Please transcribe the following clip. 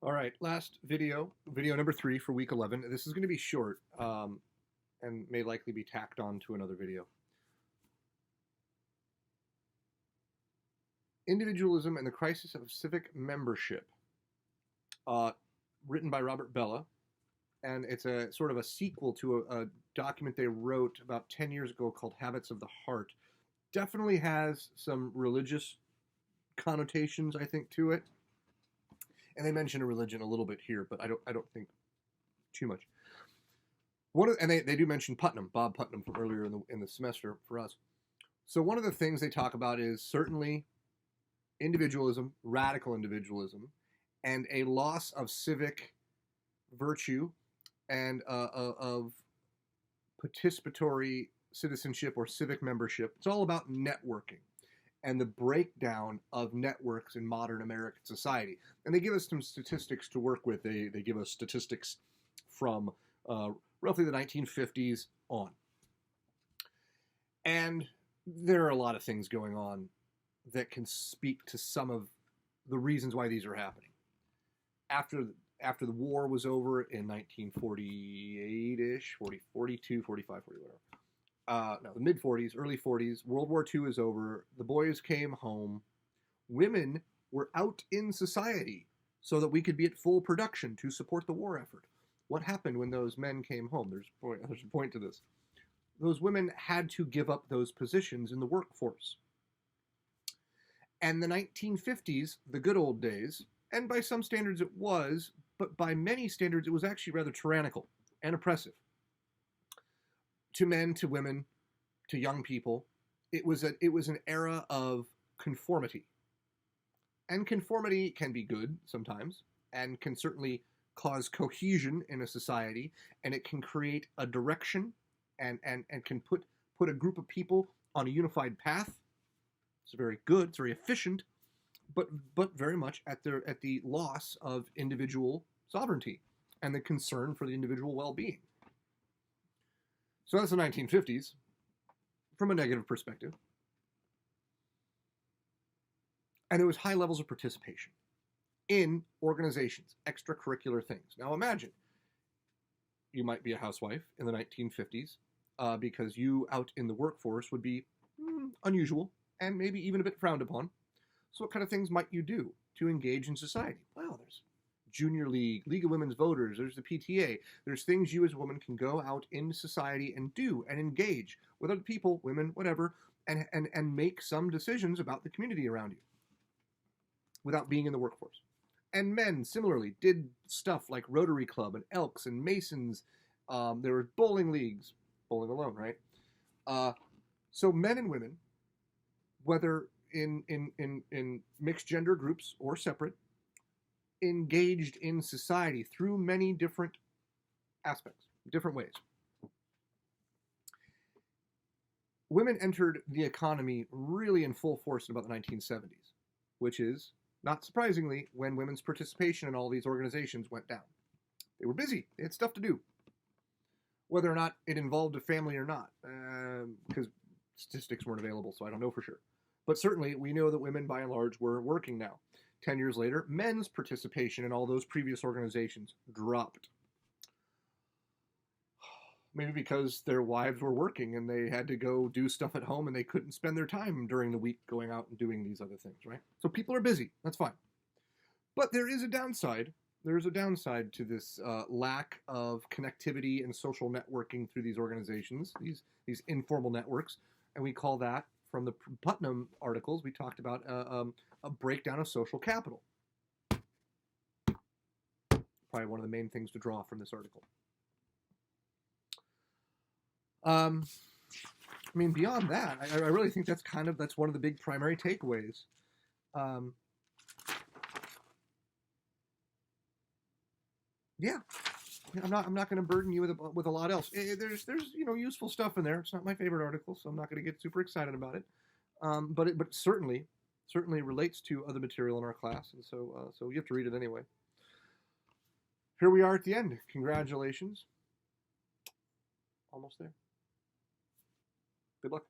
All right, last video, video number 3 for week 11. This is going to be short and may likely be tacked on to another video. Individualism and the Crisis of Civic Membership, written by Robert Bellah, and it's a sort of a sequel to a document they wrote about 10 years ago called Habits of the Heart. Definitely has some religious connotations, I think, to it. And they mention a religion a little bit here, but I don't think too much. They do mention Bob Putnam from earlier in the semester for us. So one of the things they talk about is certainly individualism, radical individualism, and a loss of civic virtue and of participatory citizenship or civic membership. It's all about networking and the breakdown of networks in modern American society. And they give us some statistics to work with. They give us statistics from roughly the 1950s on. And there are a lot of things going on that can speak to some of the reasons why these are happening. After the war was over in 1948-ish, 42, 45, 40, whatever. The mid-40s, early 40s, World War II is over, the boys came home, women were out in society so that we could be at full production to support the war effort. What happened when those men came home? There's a point to this. Those women had to give up those positions in the workforce. And the 1950s, the good old days, and by some standards it was, but by many standards it was actually rather tyrannical and oppressive. To men, to women, to young people, it was an era of conformity. And conformity can be good sometimes, and can certainly cause cohesion in a society, and it can create a direction and can put a group of people on a unified path. It's very good, it's very efficient, but very much at the loss of individual sovereignty and the concern for the individual well-being. So that's the 1950s, from a negative perspective. And there was high levels of participation in organizations, extracurricular things. Now imagine, you might be a housewife in the 1950s because you out in the workforce would be unusual and maybe even a bit frowned upon. So what kind of things might you do to engage in society? Well, there's Junior League, League of Women's Voters, there's the PTA. There's things you as a woman can go out into society and do and engage with other people, women, whatever, and make some decisions about the community around you without being in the workforce. And men, similarly, did stuff like Rotary Club and Elks and Masons. There were bowling leagues, bowling alone, right? So men and women, whether in mixed gender groups or separate, engaged in society through many different aspects, different ways. Women entered the economy really in full force in about the 1970s, which is, not surprisingly, when women's participation in all these organizations went down. They were busy. They had stuff to do. Whether or not it involved a family or not, because statistics weren't available, so I don't know for sure. But certainly, we know that women, by and large, were working now. 10 years later, men's participation in all those previous organizations dropped. Maybe because their wives were working and they had to go do stuff at home and they couldn't spend their time during the week going out and doing these other things, right? So people are busy. That's fine. But there is a downside. There is a downside to this lack of connectivity and social networking through these organizations, these informal networks. And we call that, from the Putnam articles, we talked about a breakdown of social capital. Probably one of the main things to draw from this article. I mean, beyond that, I really think that's one of the big primary takeaways. Yeah, I'm not going to burden you with a lot else. There's useful stuff in there. It's not my favorite article, so I'm not going to get super excited about it. But it certainly relates to other material in our class, and so you have to read it anyway. Here we are at the end. Congratulations. Almost there. Good luck.